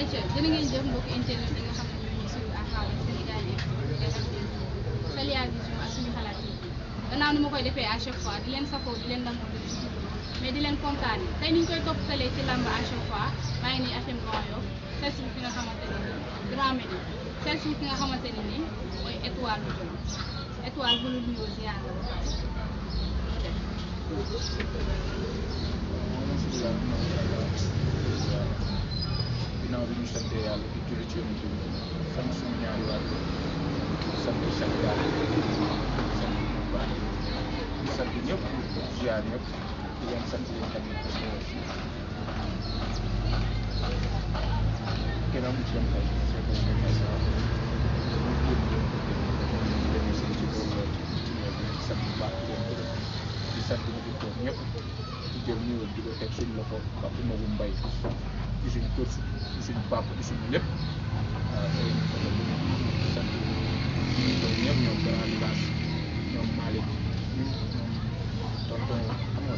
ayca jërë ngeen jëf mbokki internet yi nga xam ne ñoo ñu suivre à travers Sénégal yi Saliya Vision ak suñu xalaat yi gannaaw ni ma koy defee à chaque fois di leen safoo di leen damoo di ci mais di leen kontaan yi tey ni ñu koy toppatalee ci làmb à chaque fois maa ngi nii HLM Grand Yoff seet si fi nga xamante ne nii Grand Médine seet si fi nga xamante ne nii mooy Étoile Djolof Étoile bu ñu nuyoo ziar la ba pare ginnaaw bi ñu sant yàlla di julli ci yonent bi sant suñu ñaari waajur sant Sénégal sant bu baax di sant ñëpp ziar ñëpp di leen sant leen tamit parce que kenn amul seen fay c'est que ñu may sa ñu ci boobu ci sant bu baax di sant ñu di toog ñëpp di jël ñëw di ko teg suñu loxo ba bu Magu Mbay di suñu kër di suñu papa di suñu lépp waaw tey ñu sant ñu toog ñëpp ñoom grand Bass ñoom Malick ñoom tonton xam nga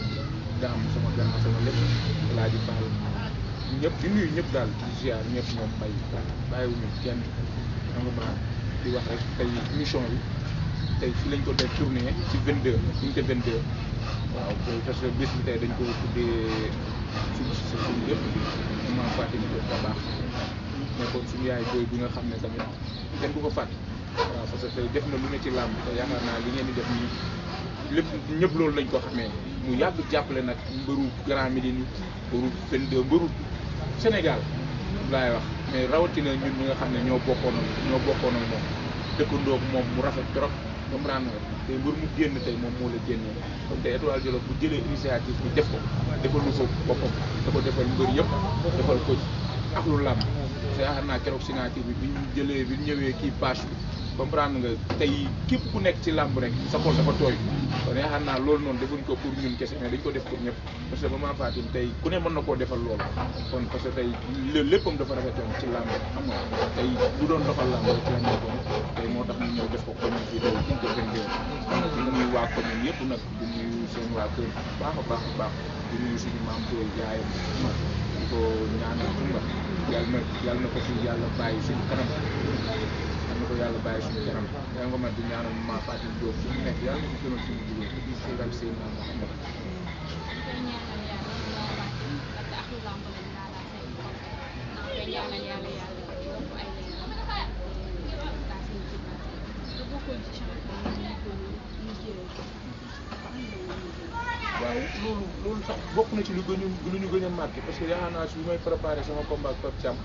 daam sama grand sama lépp laa ji baal ñëpp di nuyu ñëpp daal di ziar ñëpp ñoom bay bàyyiwuñu kenn engament di wax rek tey émission bi tey fi lañ ko def tournée ci 22 unité 22 waaw parce que bés bi tey dañ ko tuddee suñu lépp maman Fatim Diop ba baax nekkoon suñu yaay booy bi nga xam ne tamit kenn du ko fàtte waaw parce que tey def na lu ne ci làmb te yaakaar naa li ngeen di def nii lépp ñëpp loolu lañ ko xamee mu yàgg jàppale nag mbëru Grand Médine mbëru 22 mbëru Sénégal laay wax mais rawatina ñun ñi nga xam ne ñoo bokkoon ak moom dëkkandoo ak moom mu rafet trop comprendre nga tey mbër mu génn tey moom moo la génnee kon tey Étoile Djolof bu jëlee initiative bi def ko defal lu ko boppam da ko defal mbër yëpp defal ko ak lu làmb te yaakaar naa keroog signature bi bi ñu ñëwee kii page bi comprendre nga tey képp ku nekk ci làmb rek sa xol dafa tooy kon yaakaar naa loolu noonu defuñ ko pour ñun kese mais dañ ko def pour ñëpp parce que maman Fatim tey ku ne mën na koo defal loolu kon parce que tey léppam dafa rafetoon ci làmb xam nga tey bu doon doxal làmb rek ci la nekkoon tey moo tax ñu ñëw def ko commune fii tey unité 22 di nuyu waa commune yëpp nag di nuyu seen waa kër baax a baax di nuyu suñu maam koy jaayam di ko ñaanal nga yàlla na ko fi yàlla bàyyi suñu kanam ko yàlla bàyyi suñu kanam yaa nga mat di ñaanal maman Fatim Diop su mu nekk yàlla na ko gënal suñu jigéen di seetal seen maam Mouhamed waaw loolu sax bokk na ci lu ñu gën a marqué parce que yaakaar naa su may préparé sama combat ak Pape Thiam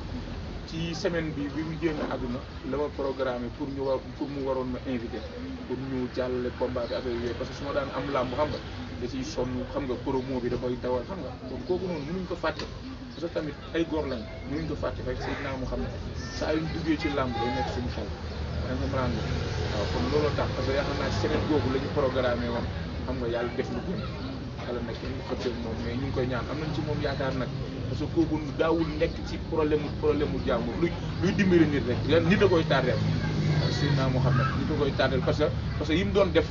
ci semaine bi mu génn àdduna la ma programmé pour mu waroon ma invité pour ñu jàllale combat bi affaire yooyu parce que su ma daan am làmb xam nga da ciy sonn xam nga promo bi dafay dawal xam nga kon kooku noonu mënuñ ko fàtte parce que tamit ay góor lañ mënuñ ko fàtte rek Seydina mu xam ne saa yu ñu duggee ci làmb day nekk suñu xel dañ ko mën waaw kon looloo tax parce que yaakaar naa ci semaine boobu la ñu programmé woon xam nga yàlla def lu gën yàlla nag kenn xëccëg moom mais ñu ngi koy ñaan am nañ ci moom yaakaar nag parce que kooku daawul nekk ci problème mu jàmbur luy dimbali nit rek nit a koy tardeel Seydina moo xam ne nit a koy tardeel parce que yi mu doon def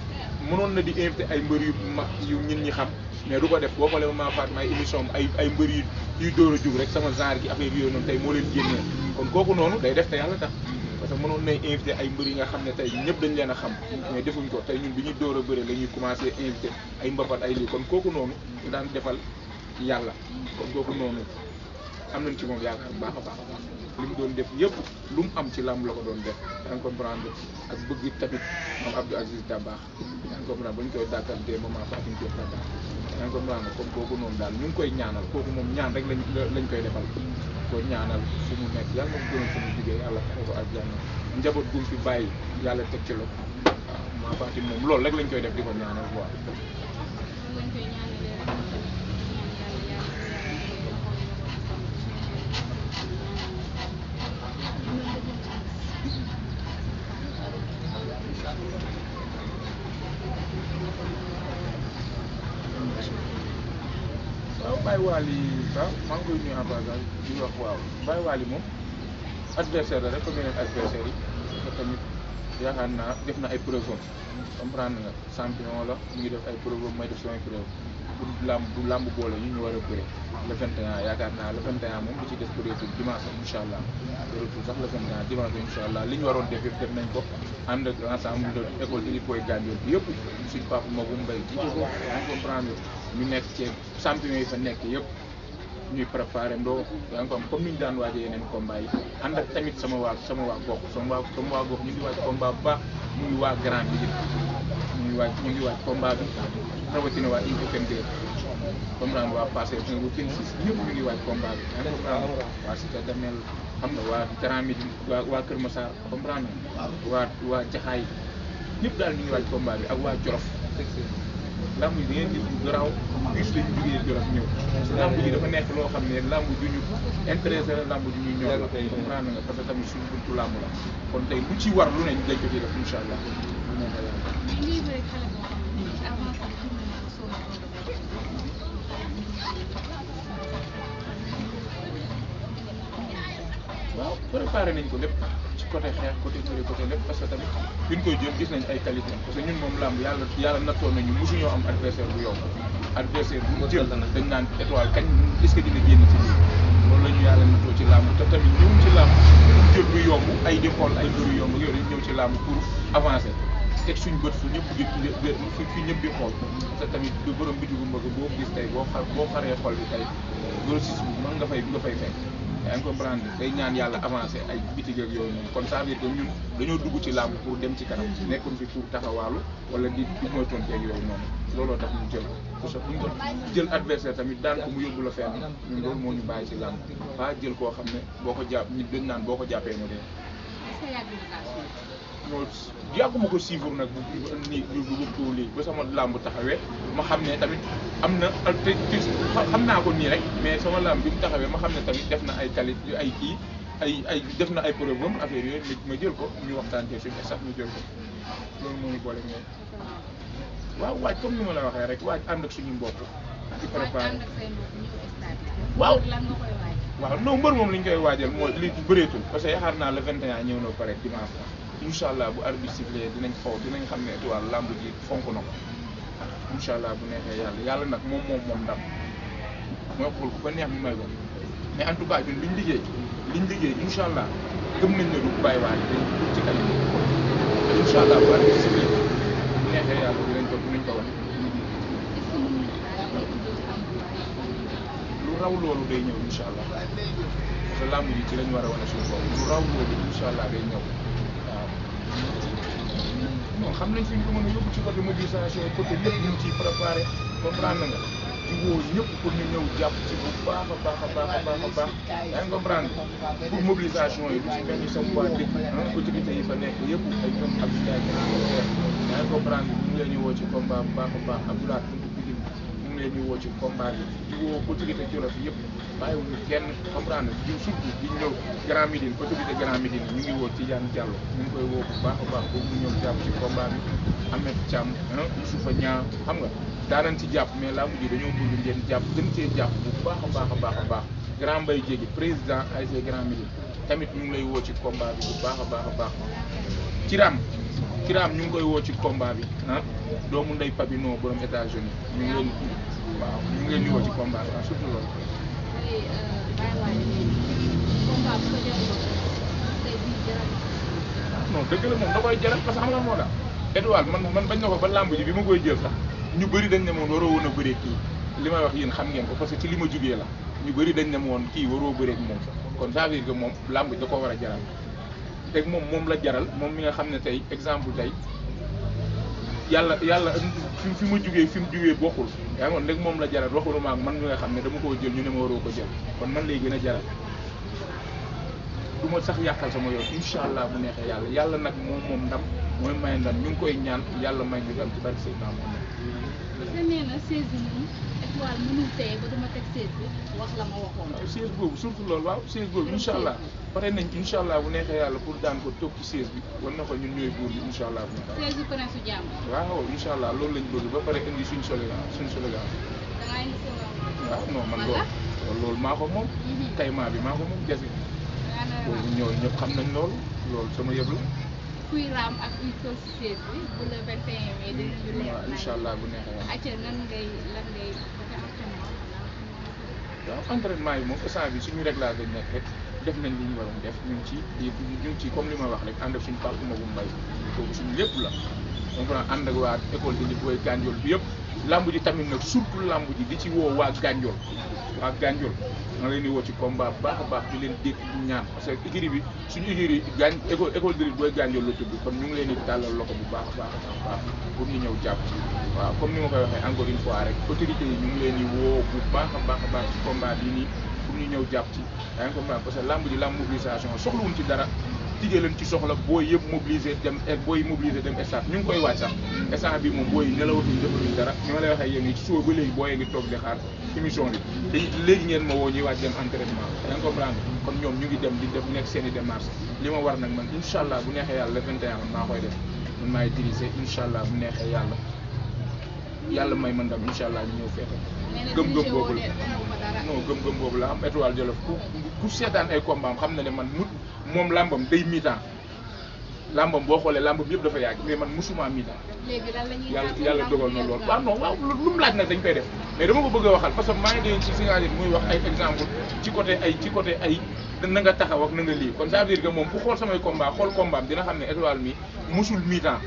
mënoon na di invité ay mbër yu mag yu ñin ñi xam mais du ko def boo xoolee ma Fatima ay émission ay mbër yuy dóor a jug rek sama genre gi affaire yooyu noonu tey moo leen génnee kon kooku noonu day def te yàlla tax parce que mënoon nay invité ay mbër yi nga xam ne tey ñëpp dañ leen a xam mais defuñ ko tey ñun bi ñuy door a bëre la ñuy commencé invité ay mbapat ay lii kon kooku noonu ñu daan defal yàlla kon kooku noonu am nañ ci moom yaakaar bu baax a baax li mu doon def yëpp lu mu am ci làmb la ko doon def yaa ngi comprendre ak bëgg tamit moom Abdou Aziz Dabakh yaa ngi comprendre ba ñu koy dàkkantee maman Fatim Diop Dabakh yaa ngi comprendre comme kooku noonu daal ñu ngi koy ñaanal kooku moom ñaan rek lañ koy defal ko ñaanal fu mu nekk yàlla na ko gënal fu mu jugee yàlla xare ko ak jàmm njaboot gum fi bàyyi yàlla teg ci lo waaw maman Fatim moom loolu rek lañ koy def di ko ñaanal quoi waaw Baye Wally waaw maa ngi koy nuyu en passant di wax waaw Baye Wally moom adversaire la rek comme yeneen adversaire yi parce que tamit yaakaar naa def na ay preuve comprendre nga champion la mu ngi def ay preuve may def samay preuve pour làmb boole ñu war a bëre le 21 yaakaar naa le 21 moom li ci des bëreetul dimanche incha allah bëreetul sax le 21 dimanche incha allah li ñu waroon def yëpp def nañ ko ànd ak ensemble de école de Boy Gandiol bi yëpp suñ papa Magum Mbaye jiite ko yaa ngi comprendre ñu nekk ci champion yi fa nekk yëpp ñuy préparé ndoo yaa ngi ko am comme ni ñu daan waajee yeneen combat yi ànd ak tamit sama waa gox sama waa gox ñu ngi waaj combat bu baax mu ngi waa grand bi ñu ngi waaj combat bi rawatina waa INPEC comprendre waa passé ba 26 ñëpp ñu ngi waaj combat bi yaa ngi comprendre waa Cité Damel xam nga waa Grand Médine waa Kër Massar comprendre waa Jaxaay ñëpp daal ñu ngi waaj combat bi ak waa Djolof lamb yi da ngeen gis bu garaaw gis lañu jógee Djolof ñëw parce que lamb yi dafa nekk loo xam ne lamb ju ñu intéressé la lamb ju ñuy ñëw comprendre nga parce que tamit suñu buntu lamb la kon tey lu ci war lu ne dañ ko ciy def incha allah lu neex yàlla. waaw préparé nañ ko lépp ci côté xeex côté bëre côté lépp parce que tamit bi ñu koy jël gis nañ ay qualité parce que ñun moom làmb yàlla nattoon nañu mosuñoo am adversaire bu yomb adversaire bu mu jël dañ naan étoile kañ est-ce que dina génn ci lii loolu la ñu yàlla nattoo ci làmb te tamit ñëwuñ ci làmb jël bu yomb ay di xool ay bëru yomb yooyu dañ ñëw ci làmb pour avancer teg suñ bët fu ñëpp di fi ñëpp di xool parce que tamit du borom bitigu mbëgg boo gis tey boo xaree xol bi tey grossiste bi mën nga fay fekk yaa ngi comprendre day ñaan yàlla avancé ay bitig ak yooyu noonu kon ça veut dire que ñun dañoo dugg ci làmb pour dem ci kanam nekkul fi pour taxawaalu wala di moytonteeg yooyu noonu looloo tax ñu jël parce que buñ ko jël adversaire tamit daan ko mu yóbbu la fenn ñun loolu moo ñu bàyyi ci làmb ba jël koo xam ne boo ko jàpp nit dañ naan boo ko jàppee mu dee. non yàgguma ko suivre nag nii bu lii ba sama làmb taxawee ma xam ne tamit am na te xam naa ko nii rek mais sama làmb bi mu taxawee ma xam ne tamit def na ay qualité ay kii ay def na ay preuve am affaire yooyu ma jël ko ñu waxtaanee suñu sax ñu jël ko loolu moo ñu boole ñoom. waaw waaj comme ni ma la waxee rek waaj ànd ak suñu mbokk ci préparé waaw waaw non mbër moom li ñu koy waajal mooy li bëreetul parce que yaakaar naa le 21 ñëw na pare dimanche incha allah bu arbitre sifflé dinañ xam ne Étoile lamb ji fonk na ko incha allah bu neexee yàlla nag moom ndam mooy xool ku ko neex mu may ko mais en tout cas ñun liñ liggéey incha allah gëm nañ ne du Baye Wally dañ dugg ci kanam incha allah bu arbitre sifflé bu neexee yàlla dinañ ko wane. lu raw loolu day ñëw incha allah parce que lamb ji ci lañ war a wane suñu bopp lu raw loolu incha allah day ñëw. non xam nañ fi ñu ko mën a yóbbu ci côté mobilisation côté lépp ñu ngi ciy préparé comprendre nga di woo ñëpp pour ñu ñëw jàpp ci bu baax a baax yaa ngi comprendre pour mobilisation yi du ci mel ni sama waa dëkk autorité yi fa nekk yëpp ay ñoom Abdoulaye yaa ngi comprendre ñu ngi leen di woo ci combat bu baax a baax Abdoulaye ñu ngi leen di woo ci combat bi di woo autorité Djolof yëpp bàyyiwuñu kenn comprendre di surtout di ñëw Grand Médine autorité Grand Médine ñu ngi woo ci Tidiane Diallo ñu ngi koy woo bu baax a baax boobu mu ñëw jàpp ci combat bi Ahmed Thiam Youssoufa Niang xam nga daanañ ci jàpp mais laa mujj dañoo bëgg ngeen jàpp gën cee jàpp bu baax a baax Grand Mbaye Diégui président ASC Grand Médine tamit ñu ngi lay woo ci combat bi bu baax a baax Kiram ñu ngi koy woo ci combat bi doomu ndey Papino borom États-Unis ñu ngi leen di woo ci combat bi surtout loolu. non dëgg la moom da koy jaral parce que xam nga moo tax Étoile man bañ na ko ba làmb ji bi ma koy jël sax ñu bëri dañ ne moom waroo woon a bëree kii li may wax yéen xam ngeen ko parce que ci li ma jugee la ñu bëri dañ ne woon kii waroo bëree moom kon ça veut dire que moom làmb ji da ko war a jaral te moom la jaral moom mi nga xam ne tey exemple tey yàlla fi ma jugee fi mu jugee bokkul yaa ngi woon léegi moom la jaral waxuluma ak man mi nga xam ne dama koo jël ñu ne ma waroo ko jël kon man lay gën a jaral du ma sax yàqal sama yoon incha allah bu neexee yàlla nag moom ndam mooy may ndam ñu ngi koy ñaan yàlla may ñu dem ci bari Seydina Mohamed. te nee na 16 bi moom Étoile mënul teye ba dama teg 16 bi wax la ma waxoon. waaw 16 boobu surtout loolu waaw 16 boobu incha allah pare nañ incha allah bu neexee yàlla pour daan ko toog ci 16 bi war na ko ñun ñooy buur bi incha allah. 16 bi pare su jàmm. waaw incha allah loolu lañ bëgg ba pare indi suñ slogan. da ngaa indi slogan. waaw non man loolu maa ko moom. kaymaa bi maa ko moom jasi boobu ñëpp xam nañ loolu sama yëb la kuy raam ak kuy toog si seet bi bu le 21 mai dinañu leer. incha allah bu neexee yàlla. acca lan ngay dafa entraînement. waaw entraînement yi moom instant bi suñu réglage lañ nekk rek def nañ li ñu waroon def ñu ngi ci comme li ma wax rek ànd ak suñu papa Magum Mbaye kooku suñu lépp la donc nag ànd ak waa école de booy Gandiol bi yëpp lamb ji tamit nag surtout lamb ji di ci woo waa Gandiol ma leen di woo ci combat bu baax a baax di leen dégg di ñaan parce que écurie bi suñu écurie école de booy Gandiol la tudd kon ñu ngi leen di tàllal loxo bu baax a baax pour ñu ñëw jàpp waaw comme ni ma koy waxee encore une fois rek autorités yi ñu ngi leen di woo bu baax a baax ci combat bi nii pour ñu ñëw jàpp ci yaa ngi comprendre parce que lamb ji lamb mobilisation soxlawuñ ci dara tigee leen ci soxla booy yëpp mobilisé dem stade ñu ngi koy waaj sax instant bi moom booy yi nelawatuñ defaluñ dara ni ma lay waxee yéen ci suba ba léegi booyee ngi toog di xaar émission bi te léegi ngeen ma woo ñuy waaj dem entraînement yaa ngi comprendre kon ñoom ñu ngi dem di def nekk seen i démarche li ma war nag man incha allah bu neexee yàlla le 21 man maa koy def man maay dirigé incha allah bu neexee yàlla may man ndam incha allah ñu ñëw feete gëm-gëm boobu la non gëm-gëm boobu la am Étoile Djolof ku seetaan ay combat am xam na ne man moom lambam day mi-temps lambam boo xoolee lambam yëpp dafa yàgg mais man musuma mi-temps yàlla dogal na lool waaw non waaw lu mu laaj nag dañ koy def mais dama ko bëgg a waxal parce que maa ngi dégg ci signature muy wax ay exemple ci côté ay na nga taxaw ak na nga lii kon ça veut dire que moom ku xool samay combat xool combat am dina xam ne Étoile mi musul mi-temps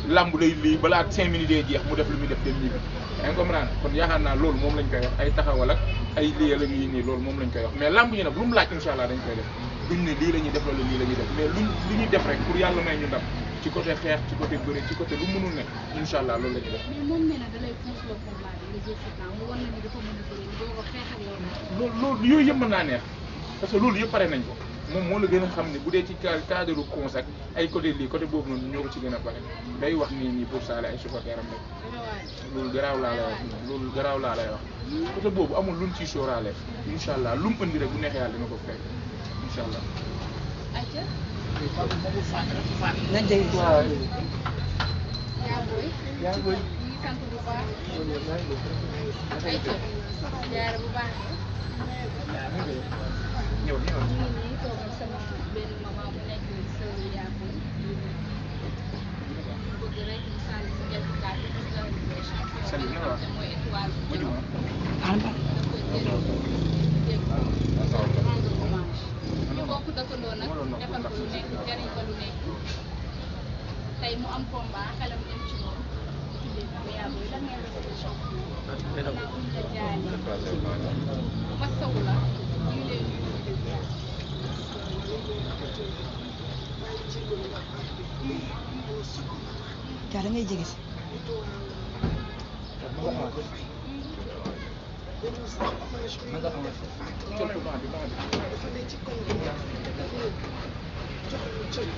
lamb day lii balaa 5 minutes dee jeex mu def lu muy def dem ñibbi yaa ngi comprendre kon yaakaar naa loolu moom lañ koy wax ay taxawal ak ay lii la ñuy nii loolu moom lañ koy wax mais lamb yi nag lu mu laaj incha allah dañ koy def duñ ne lii la ñuy def loolu lii la ñuy def mais lu ñuy def rek pour yàlla may ñu ndam ci côté xeex ci côté bëre ci côté lu mënul ne incha allah loolu la ñuy def. mais moom nee na da lay pousse le combat bi nga jël sa temps mu war na ni dafa mën a bëre doo ko xeex ak loolu yooyu yëpp mën naa neex parce que loolu yëpp pare nañ ko moom moo la gën a xam ne bu dee ci cadre consac ay côté lii côté boobu noonu ñoo ko ci gën a pare day wax nii pour saale ay supporteram rek loolu garaaw laa lay wax côté boobu amul luñ ciy sóoraale incha allah lu mu indi rek bu neexee yàlla dina ko fekk incha allah. nañ tey waaw. yaa booy ñu sant bu baax. ay jaar bu baax. ñëw ñu ngi nii toog ak sama benn maman bu nekk soeur yaa booy. bëgg rek ñu sànni si quelques kàddu parce que champion mooy Étoile Djolof. dafa jël rendre hommage. ñu bokk dëkkandoo nag defal ko lu nekk jariñ ko lu nekk tey mu am combat xelam dem ci moom mu tuddee ko yaa booy lan ngay rafetlu champion naa uñ la jaay masawu la ñu ngi leen di yaa da ngay jege si. dafa ne ci koñ bi jox lu cër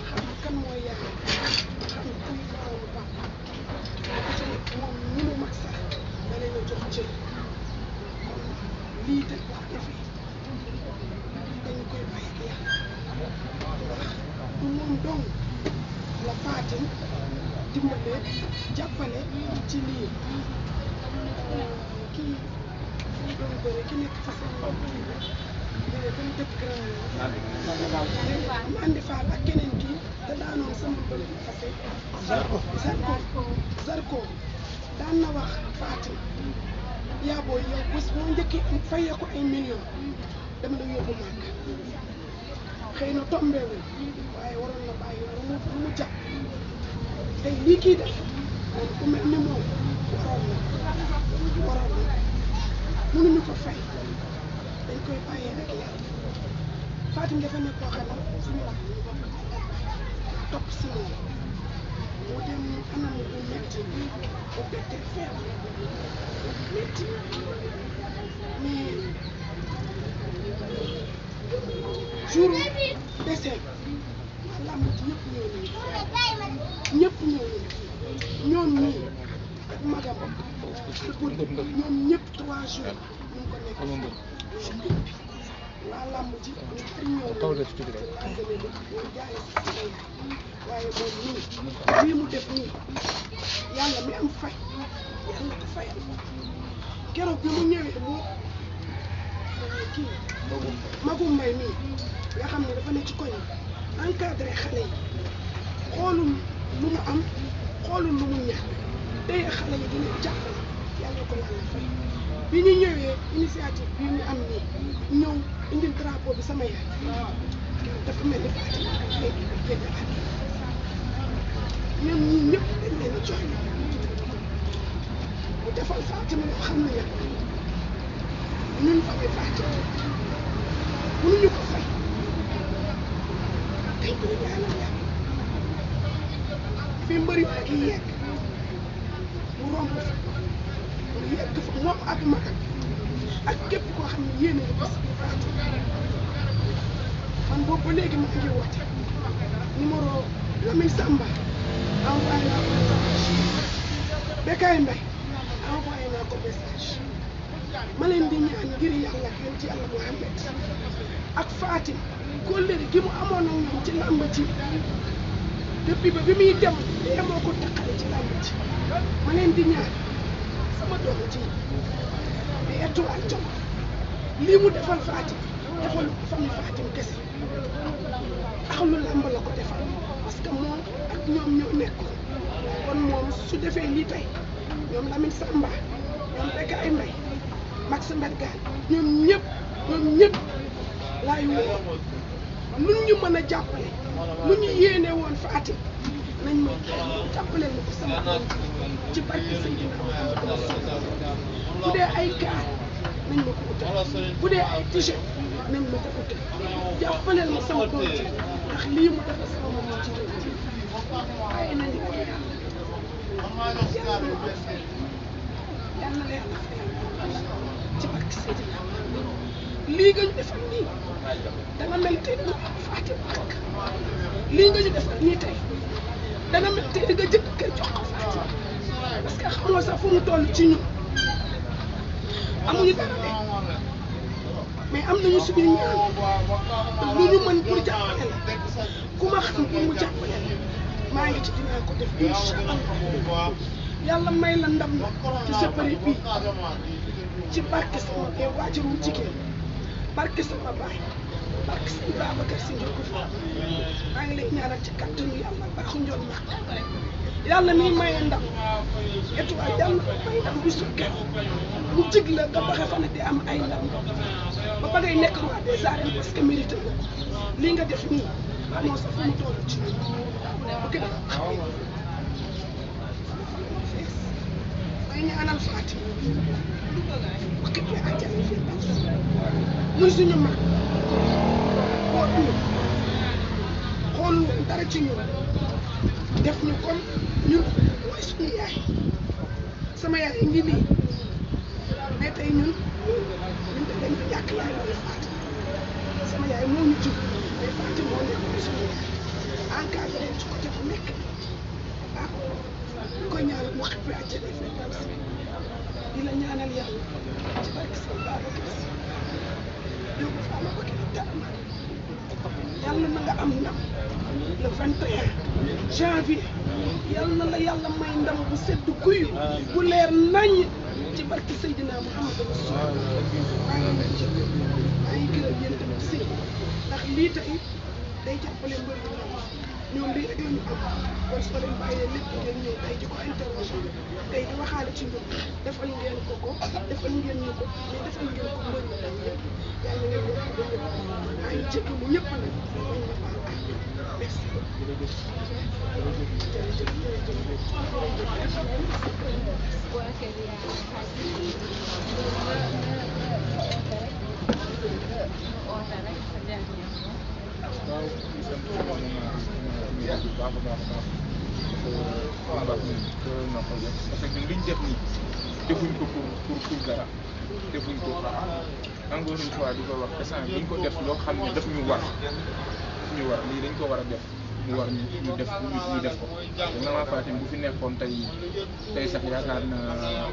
xam kan mooy yaay xam kuy doomu papa ku ci nekk moom ñi mu mag sax da leen a jox cër kon lii teg wax defee dañu koy bàyyi ak yàlla ndax du moom dong la Fatim dimbale jàppale ci lii kii doon bëri ki nekk fa seen bopp kii bi léegi ba mu dëkk grand mu andi faal ak keneen kii te daanoon sama bëri fase Zarko daan na wax Fatim yaa booy yow bés boo njëkkee am fayee ko ay millions dama la yóbbu màgg xëy na tombeewul waaye waroon na bàyyi lu mu jàpp tey lii kii def moom ku mel ni moom waroon na mënuñu ko fay dañ koy bàyyee ak yàlla Fatim dafa nekk koo xam ne suñu wax topp si moom mu dem anam bu métti bu bettee feebar métti mais jour décès làmb ci ñëpp ñëw nañu ñoom ñii ak magam ñoom ñëpp 3 jours ñu ngi ko nekk waa làmb ji ñu bari ñëw jaale si yaay waaye moom nii lii mu def nii yàlla mi am fay yàlla ko fayal keroog bi mu ñëwee mu kii magum mbay mii nga xam ne dafa ne ci koñ encadré xale yi xoolul lu mu am xoolul lu mu ñàkk tey xale yi dina jàppale yàlla ko yàlla fay bi ñu ñëwee initiative bi ñu am nii ñëw indil drapeau bi sama yaay dafa mel ni Fatim léegi génn àddina ñoom ñii ñëpp dañ leen a jox bu defal Fatim loo xam ne ñun famille Fatim mënuñu ko fay dañ koy ñaanal yàlla fi mbëri mag yi yegg mu romb fa mu yegg fa moom ak magam ak képp koo xam ne yéene nga bés bi Fatim man boobu ba léegi maa ngi woote numéro Lamine Samba envoyé naa ko message Bekay Mbaye envoyé naa ko message ma leen di ñaan ngir yàlla yéen ci yàlla Muhammad ak Fatim kóllëre gi mu amoon ak ñoom ci làmb ji depuis ba bi muy dem dee moo ko taqale ci làmb ji ma leen di ñaan sama doom ji di Étoile Djolof lii mu defal Fatim defal famille Fatim kese ak lu làmb la ko defal parce que moom ak ñoom ñoo nekkoon kon moom su defee lii tey ñoom Lamine Samba ñoom Bekay Mbaye Max Mbergane ñoom ñëpp laay woo lu ñu mën a jàppale lu ñu yéene woon Fatim nañ ma jàppaleel ma ko sama doom ci barke Seydina Muhammad bu dee ay gaar nañ ma ko utal bu dee ay t-shirt nañ ma ko utal jàppaleel ma sama doom ci ndax lii mu defal sama moom ci doom ci waaye nañ ko yàlla na la yàlla fayal ci barke Seydina lii nga ñu defal nii danga mel tey nga Fatim ak lii nga ñu defal nii tey danga mel tey nga jëkk kër jox ko Fatim parce que xamoo sax fu mu toll ci ñun amuñu dara de mais am nañu suñu ñaan lu ñu mën pour jàppale la ku ma xam pour mu jàppale la maa ngi ci dinaa ko def incha allah yàlla may la ndam ci sa bëri bii ci barke sama waajuru jigéen barke sama baay barke sëñ Babacar Si njëkk fa maa ngi lay ñaanal ci kattanu yàlla baaxu njool ma yàlla mi maye ndam Étoile yàlla may ndam bi sukkee mu jig la nga baxe fa ne di am ay ndam ba ba ngay nekk roi des arènes parce que mérité nga lii nga def nii amoo sax fu mu toll ci ñun ok may ñaanal Fatim ok bi àjjana fi muy suñu mag xool dara ci ñun def ñu comme ñun mooy suñu yaay sama yaay ngi nii mais tey ñun te dañ fi ñàkk yaay mooy Fatim sama yaay moo ñu jur mais Fatim moo nekk suñu yaay encadré ci côté bu nekk baax ñu koy ñaanal mu xëpp àjjana fi di la ñaanal yàlla ci barke seen Babacar Si yow fa ma ko kii dara yàlla na nga am ndam le 21 janvier yàlla na la yàlla may ndam bu sedd guy bu leer naññ ci barke Seydina Muhammad maa ngi gërëm yéen tamit sëy ndax lii tey day jàppale mbër yi ñoom lii rek la ñu am kon soo leen bàyyee lépp ngeen ñëw tey di ko interroger tey di waxaale ci ñun defal ngeen ko defal ngeen ñu ko mais defal ngeen ko mbër yi tam yëpp yàlla ngeen yokk ba ñëpp maa ngi jégalu ñëpp nag nañ ma baal ak merci waaw di sant bu baax a baax na ko def parce que liñ def nii defuñ ko pour dara defuñ ko encore une fois di ko wax instant liñ ko def loo xam ne daf ñu war lii dañ ko war a def mu war ñu def ko maman Fatim bu fi nekkoon tey sax yaakaar naa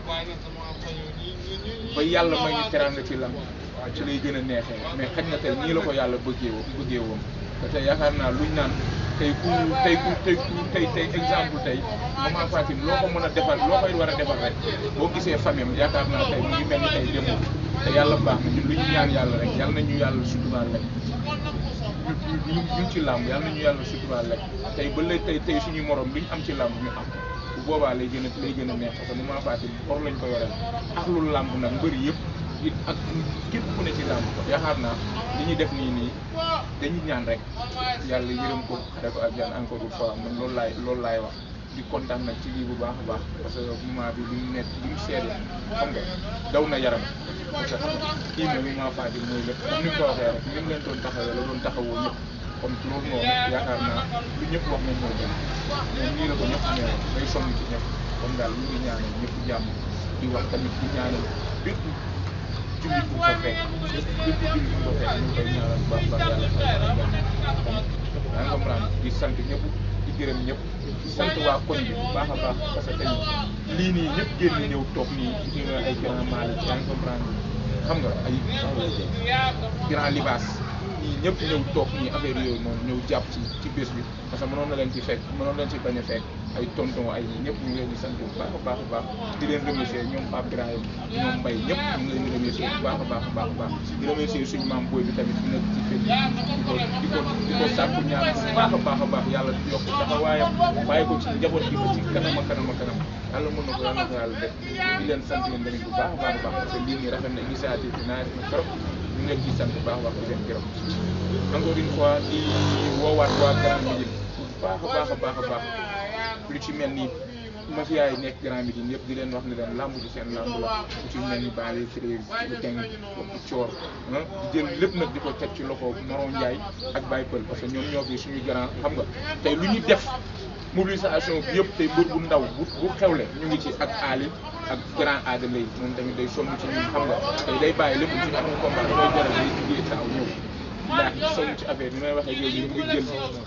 ba yàlla may ñu teraanga ci lam waaw ci lay gën a neexee mais xëy na tey nii la ko yàlla bëggee woon te tey yaakaar naa luñ naan tey exemple tey maman Fatim loo ko mën a defal loo koy war a defal rek boo gisee famille yaakaar naa tey mu ngi mel ni tey démb te yàlla baax na ñun lu ñu ñaan yàlla rek yàlla nañu yàlla suturaal rek ñu ci làmb yàlla nañu yàlla suturaal rek tey ba léegi tey suñu morom luñ am ci làmb ñu am bu boobaa lay gën a neex parce que moment Fatim or lañ ko yoreel ak lu làmb nag mbëri yëpp it ak képp ku ne ci làmb ko yaakaar naa li ñuy def nii dañuy ñaan rek yàlla yërëm ko xare ko ak jaan encore une fois man loolu laay wax di kontaan nag ci lii bu baax a baax parce que moment bi li mu nekk li mu seede xam nga daw na yaram parce que xam nga kii moom moment Fatim mooy lépp comme ni nga ko waxee rek ni mu leen doon taxawee la doon taxawoo ñëpp kon loolu noonu yaakaar naa lu ñëpp wax moom mooy dem moom nii la ko ñëpp amee woon day sonn ci ñëpp kon daal ñu ngi ñaanal ñëpp jàmm di wax tamit di ñaanal bépp jullit bu ko fekk bépp jullit bu ko fekk ñu ngi koy ñaanal bu baax baax yàlla fay ko jàmm yaa ngi comprendre di sant ñëpp di gërëm ñëpp di sant waa koñ bi bu baax a baax parce que tey lii nii ñëpp génn ñëw toog nii ci nga ay grand Malick yaa ngi comprendre xam nga ay grand libaas ñii ñëpp ñëw toog nii affaire yooyu noonu ñëw jàpp ci bés bi parce que mënoon na leen ci fekk mënoon leen ci bañ a fekk ay tonton ay ñii ñëpp ñu ngi leen di sant bu baax a baax a baax di leen remercier ñoom Pape Birahim ñoom Mbaye ñëpp ñu ngi leen di remercier bu baax a baax a baax a baax di remercier suñu maam booy bi tamit fi nekk ci kër di ko sàkku ñaan bu baax a baax yàlla yokk taxawaayam bàyyi ko ci njaboot gi ba ci kanam yàlla mën na ko yàlla def di leen sant leen tamit bu baax a baax parce que lii nii rafet na initiative bi naa na trop ñu ngi leen ciy sant bu baax wax di leen gërëm encore une fois di woowaat waa Grand Médine bu baax a baax lu ci mel ni mafia yi nekk Grand Médine yëpp di leen wax ne leen làmb ji seen làmb la lu ci mel ni Bale Frère lu teng coor di jël lépp nag di ko teg ci loxo Moro Ndiaye ak Baye Pël parce que ñoom ñoo fi suñu grand xam nga tey lu ñu def mobilisation bi yëpp tey mbër bu ndaw bu xewle ñu ngi ci ak Ali ak grand Adama yi moom tamit day sonn ci ñun xam nga tey day bàyyi lépp ci amul combat dafay jaral day jugee taxaw ñëw ndax sonn ci affaire bi may waxee yooyu ñu ngi jël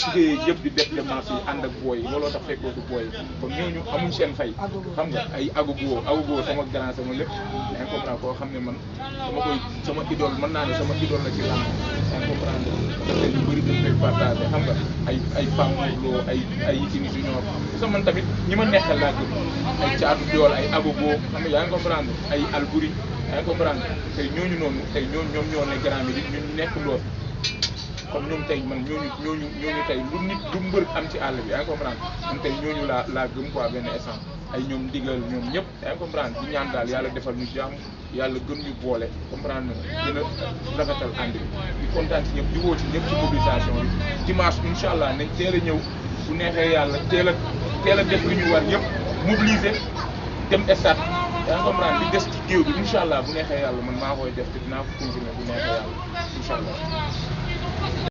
idée yëpp di def démarche yi ànd ak booy yi looloo tax fekkoo ko booy yi kon ñooñu amuñ seen fay xam nga ay agogo sama grand sama lépp yaa ngi comprendre koo xam ne man sama idole mën naa ne sama idole la ci làmb yaa ngi comprendre parce que ñu bëri dañ koy partagé xam nga ay Pamlo ay Yékini Junior parce que man tamit ñi ma nekkal laa gëm ay caatu dool ay agogo xam nga yaa ngi comprendre ay Albouri yaa ngi comprendre tey ñooñu noonu tey ñoom ñoo ne Grand Médine ñun ñu nekk lool comme ñoom tey man ñooñu tey lu mbër am ci àll bi yaa ngi comprendre man tey ñooñu laa gëm quoi benn essence ay ñoom ndigal ñoom ñëpp yaa ngi comprendre di ñaan daal yàlla defal ñu jàmm yàlla gën ñu boole comprendre gën a rafetal ànd bi di kontaan ci ñëpp di woo ci ñëpp ci mobilisation bi dimanche incha allah nañ teel a ñëw bu neexee yàlla teel a def lu ñu war yëpp mobiliser dem stade yaa ngi comprendre li des ci géew bi incha allah bu neexee yàlla man maa koy def te dinaa ko continuer bu neexee yàlla incha allah